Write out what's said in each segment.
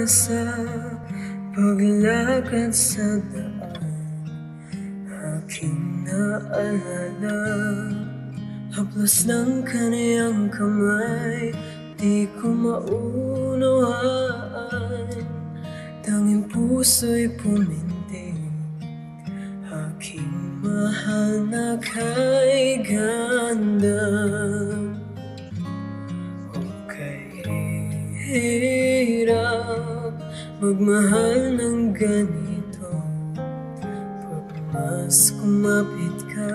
sa paglakad sa daan, aking naalala haplas ng kaniyang kamay. Di ko maunawaan, tanging puso'y pumintig. Aking mahal na kay ganda. Okay, hirap magmahal ng ganito. Pag mas kumapit ka,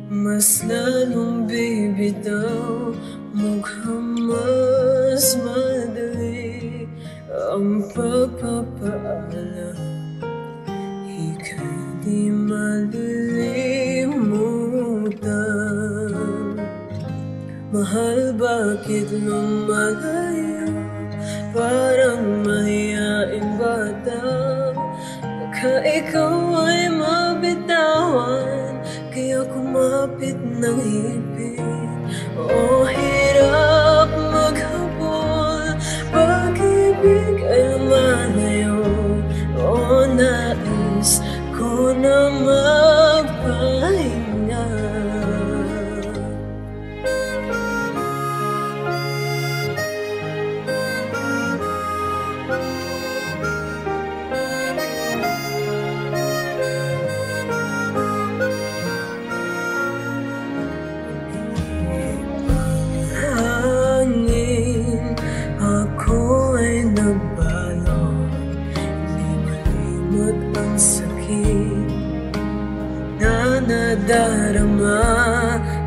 mas lalong bibitaw. Mukhang mas madali ang pagpapaalam. Ika'y di malilimutan. Mahal, bakit lumalayo? Parang mahiyaing bata. Baka ikaw ay mabitawan, kaya kumapit ng higpit. Oh, hirap maghabol, pag-ibig ay lumalayo. Oh, nais ko na magpahinga. Nadarama,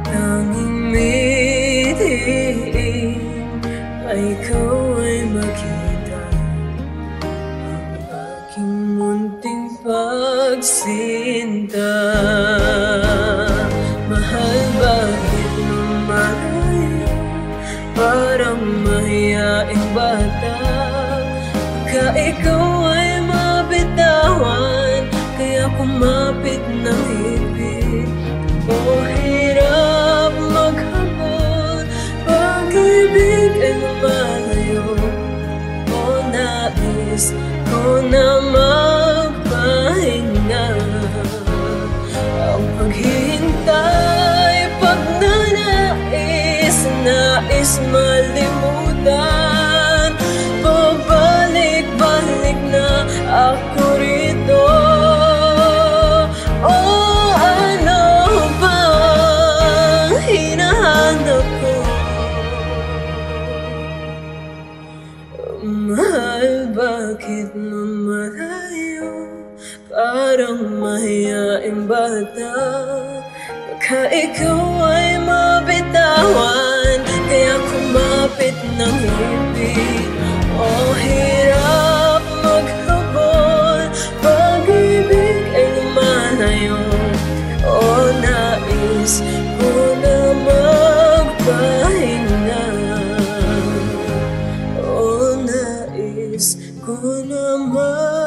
tanging mitiin ay ikaw ay makita. Ang aking munting pagsinta. Mahal, bakit lumalayo? Parang mahiyaing bata. Baka ikaw ay mabitawan, kaya kumapit ng higpit. Oh, hirap maghabol, pag-ibig ay lumalayo. Oh, nais ko na magpahinga. Ang paghihintay, pagnanais, nais malimutan. Pabalik-balik na ako rito. Oh, ano bang hinahanap ko? Mahal, bakit lumalayo? Parang mahiyaing bata. Baka ikaw ay mabitawan, kaya kumapit ng higpit. Oh, hirap maghabol, pag-ibig ay lumalayo. Oh, nais ko na magpahinga. Oh, nais ko na magpahinga.